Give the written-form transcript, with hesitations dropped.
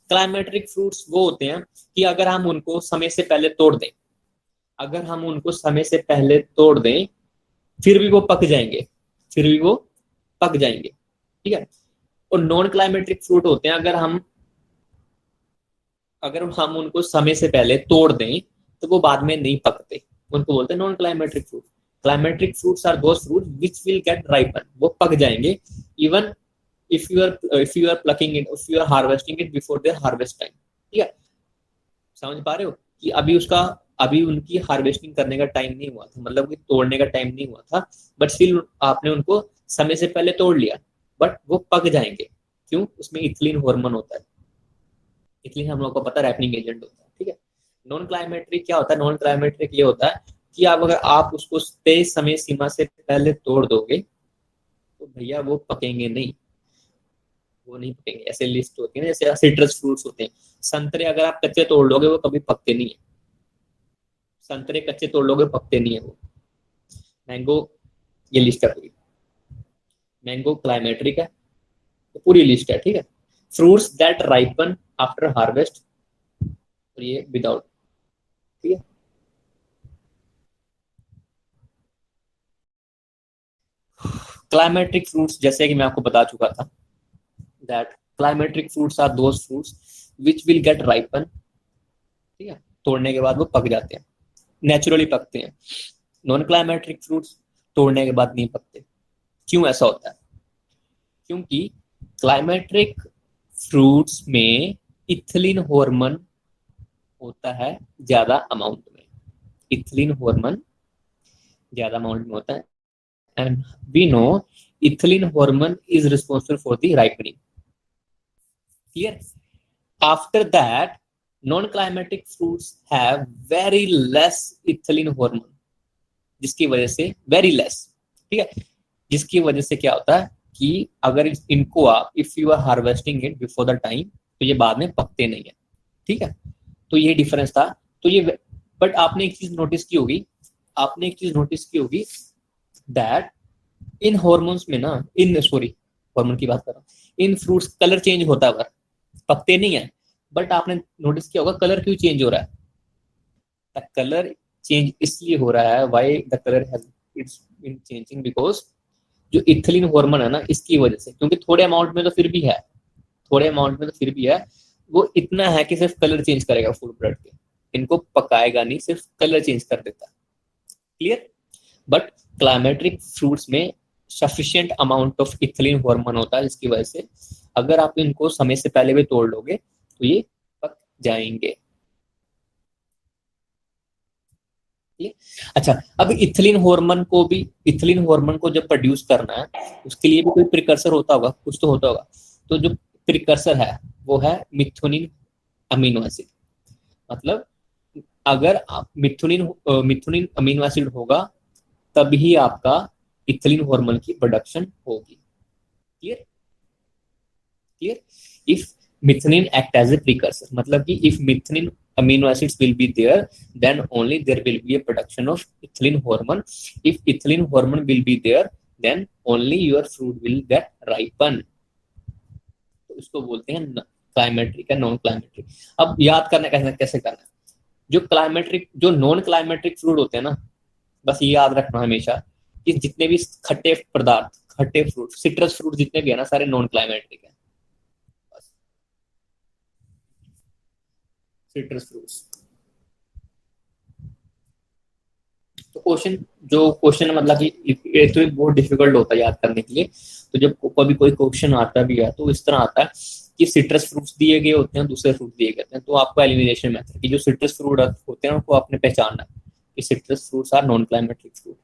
Climacteric fruits वो होते हैं कि अगर हम उनको समय से पहले तोड़ दें, अगर हम उनको समय से पहले तोड़ दें फिर भी वो पक जाएंगे, फिर भी वो पक जाएंगे, ठीक है। और नॉन क्लाइमेट्रिक फ्रूट होते हैं अगर हम उनको समय से पहले तोड़ दें तो वो बाद में नहीं पकते, उनको बोलते हैं non climacteric fruit. Climacteric fruits are those fruit which will get ripen, वो पक जाएंगे even if you are plucking it, if you are harvesting it before their harvest time, ठीक है। समझ पा रहे हो कि अभी उनकी हार्वेस्टिंग करने का टाइम नहीं हुआ था, मतलब कि तोड़ने का टाइम नहीं हुआ था, बट स्टिल आपने उनको समय से पहले तोड़ लिया, बट वो पक जाएंगे। क्यों? उसमें इथिलीन हार्मोन होता है, इथिलीन हम लोग को पता है रैपनिंग एजेंट होता है, ठीक है। नॉन क्लाइमेट्रिक क्या होता है? नॉन क्लाइमेट्रिक ये होता है कि अगर आप उसको तय समय सीमा से पहले तोड़ दोगे तो भैया वो पकेंगे नहीं, वो नहीं पकेंगे। ऐसे लिस्ट होती है ना, जैसे सिट्रस फ्रूट्स होते हैं, संतरे अगर आप कच्चे तोड़ लोगे वो कभी पकते नहीं है, संतरे कच्चे तोड़ लोगे पकते नहीं है वो। मैंगो, ये लिस्ट है पूरी, मैंगो क्लाइमेट्रिक है, तो पूरी लिस्ट है, ठीक है। Fruits that ripen after harvest, और ये विदाउट, ठीक है। क्लाइमेट्रिक फ्रूट्स जैसे कि मैं आपको बता चुका था that climacteric fruits are those fruits which will get ripen, ठीक है, तोड़ने के बाद वो पक जाते हैं, नेचुरली पकते हैं। नॉन क्लाइमेट्रिक फ्रूट्स तोड़ने के बाद नहीं पकते। क्यों ऐसा होता है? क्योंकि क्लाइमेट्रिक फ्रूट्स में इथिलीन हार्मोन होता है ज्यादा अमाउंट में, इथिलीन हार्मोन ज्यादा अमाउंट में होता है, and we know ethylene hormone is responsible for the ripening, clear. After that non-climatic fruits have very less ethylene hormone, जिसकी वजह से very less, ठीक है, जिसकी वजह से क्या होता है कि अगर इनको आप if you are harvesting it before the time तो ये बाद में पकते नहीं है, ठीक है। तो ये डिफरेंस था। तो ये बट आपने एक चीज नोटिस की होगी दैट इन हॉर्मोन्स में ना, हार्मोन की बात कर रहा हूँ, इन फ्रूट्स कलर चेंज होता है, पकते नहीं है, बट आपने नोटिस किया होगा कलर क्यों चेंज हो रहा है? द कलर चेंज इसलिए हो रहा है, why the colour has its been changing, because जो इथिलीन हार्मोन है ना, इसकी वजह से, क्योंकि थोड़े अमाउंट में तो फिर भी है, वो इतना है कि सिर्फ कलर चेंज करेगा फूड प्रोडक्ट के, इनको पकाएगा नहीं, सिर्फ कलर चेंज कर देता है, क्लियर। बट क्लाइमेट्रिक फ्रूट्स में sufficient amount of ethylene hormone होता है, जिसकी वजह से अगर आप इनको समय से पहले भी तोड़ लोगे तो ये पक जाएंगे। अच्छा, अब इथिलीन हार्मोन को जब प्रोड्यूस करना है उसके लिए भी कोई प्रिकर्सर होता होगा, कुछ तो होता होगा। तो जो प्रिकर्सर है वो है मिथुनिन अमीनो एसिड। मतलब अगर मिथुनिन अमीनो एसिड होगा तभी आपका इथिलीन हार्मोन की प्रोडक्शन होगी, clear. If methionine act as a precursor, मतलब कि if methionine amino acids will be there then only there will be a production of ethylene hormone. If ethylene hormone will be there then only your fruit will get ripen. तो इसको बोलते हैं climacteric या non climacteric. अब याद करना कैसे करना है, जो नॉन क्लाइमेट्रिक फ्रूट होते हैं ना, बस ये याद रखना हमेशा कि जितने भी खट्टे फ्रूट, सिट्रस फ्रूट जितने भी है ना, सारे नॉन क्लाइमेट्रिक है, सिट्रस फ्रूट्स। तो क्वेश्चन मतलब कि ये तो बहुत डिफिकल्ट होता है याद करने के लिए। तो जब कभी कोई क्वेश्चन आता भी है तो इस तरह आता है कि सिट्रस फ्रूट्स दिए गए होते हैं, दूसरे फ्रूट दिए गए हैं, तो आपको एलिमिनेशन मेथड की जो सिट्रस फ्रूट होते हैं उनको आपने पहचानना है कि citrus fruits are non climacteric fruit.